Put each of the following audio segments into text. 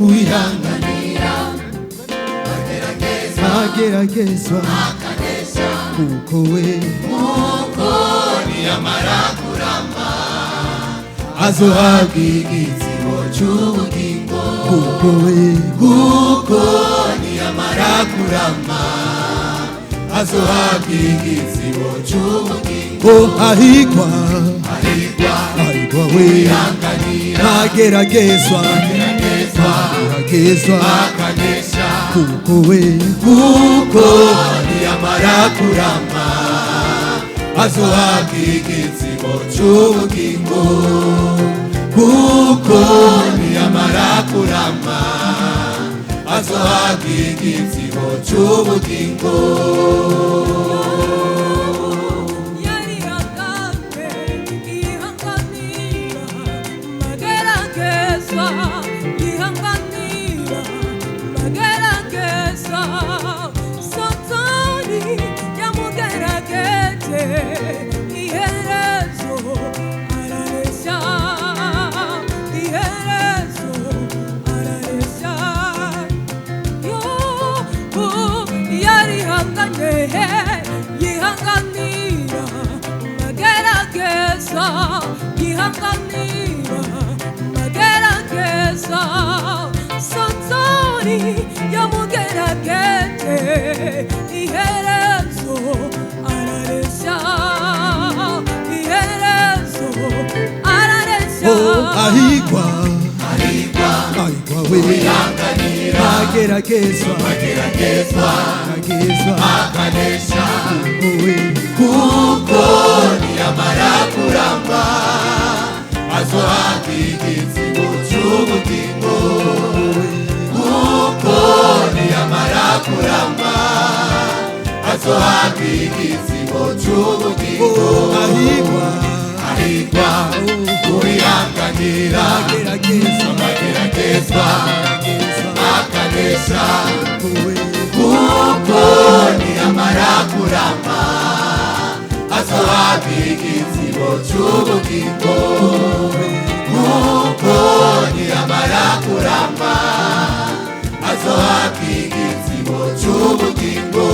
Uwihanganira ageragezwa kuko we niyamara kuramba azohabwa igitsibo cy'ubugingo kuko niyamara kuramba azohabwa igitsibo cy'ubugingo ahigwa wihanganira ageragezwa akanesha kuko niyamara kuramba azohabwa igitsibo cy'ubugingo kuko niyamara kuramba azohabwa igitsibo cy'ubugingo. yihanganira magerageza satani yamugerageje iherezo araresha ahigwa wihanganira ageragezwa akanesha kuko niyamara kuramba azohabwa igitsibo cy'ubugingo kuko niyamara kuramba azohabwa igitsibo cy'ubugingo ahigwa wihanganira ageragezwa akanesha kuko niyamara kuramba azohabwa igitsibo cy'ubugingo kuko niyamara kuramba azohabwa igitsibo cy'ubugingo.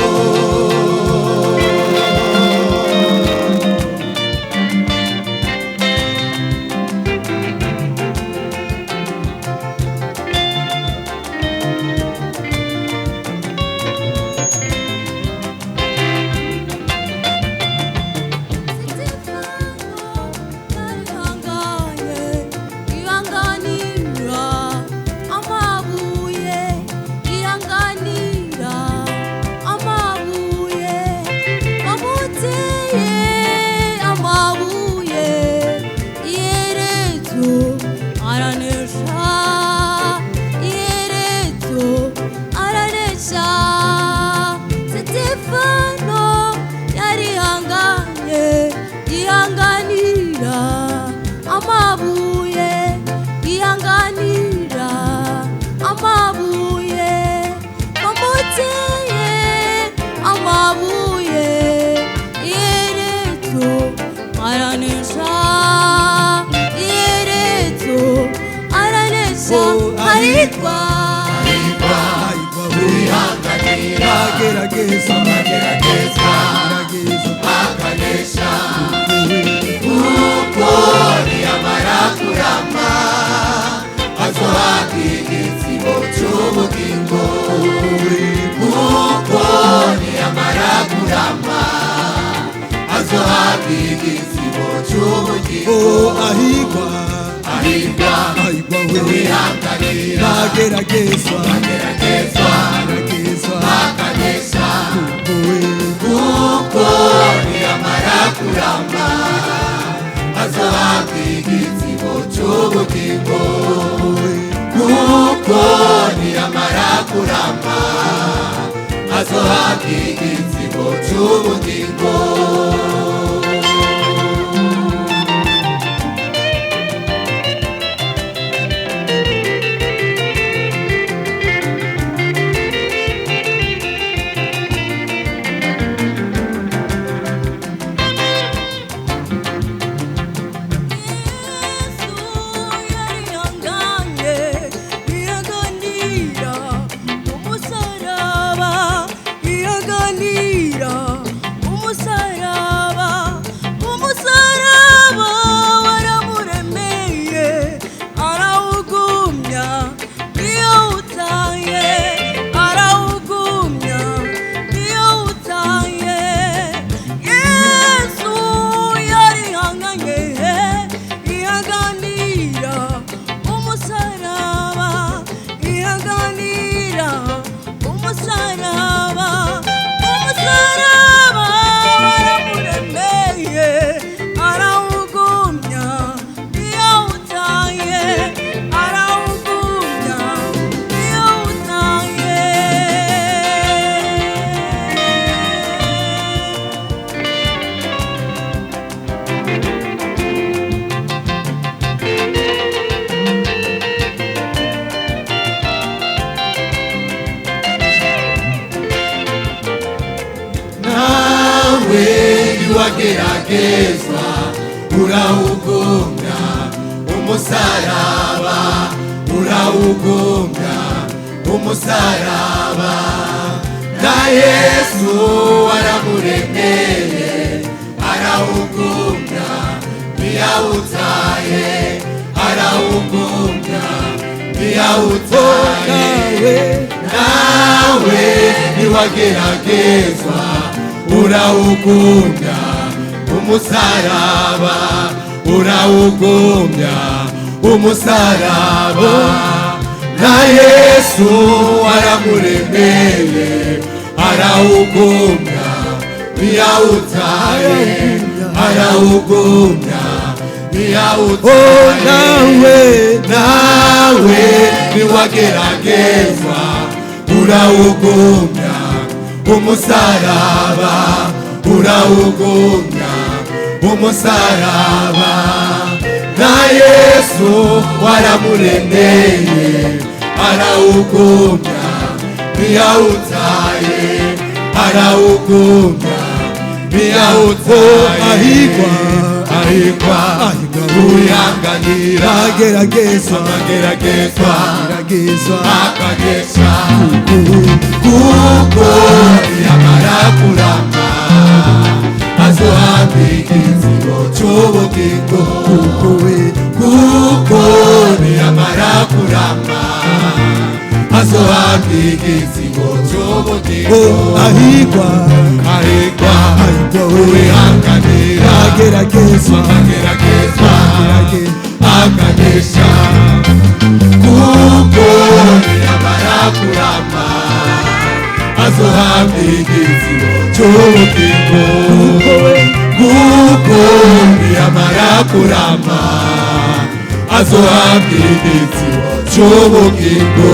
Ageragezwa akanesha kuko niyamara kuramba azohabwa igitsibo cy'ubugingo kuko niyamara kuramba azohabwa igitsibo cy'ubugingo ahigwa wihanganira ageragezwa akanesha kuko niyamara kuramba azohabwa igitsibo cy'ubugingo kuko niyamara kuramba azohabwa igitsibo cy'ubugingo. niwageragezwa urawugumya, umusaraba urawugumya, umusaraba na Yesu waramuremeye arawugumya, ntiyawutaye arawugumya, ntiyawutaye. Nawe niwageragezwa urawugumya, umusaraba urawugumya, umusaraba na Yesu waramuremeye arawugumya, ntiyawutaye arawugumya, ntiyawutaye. Nawe niwageragezwa urawugumya, umusaraba urawugumya, umusaraba na Yesu waramuremeye arawugumya, ntiyawutaye arawugumya, ntiyawutaye. Ahigwa uyanganira ageragezwa akagesha, kuko yamara kurama azohabwa ikizigo cy'ubugingo, kuko yamara kurama azohabwa ikizigo cy'ubugingo. ahigwa uyanganira ageragezwa akagesha, kuko yamara kurama azohabwa ikizigo cy'ubugingo, kuko yamara kurama azohabwa ikizigo cy'ubugingo.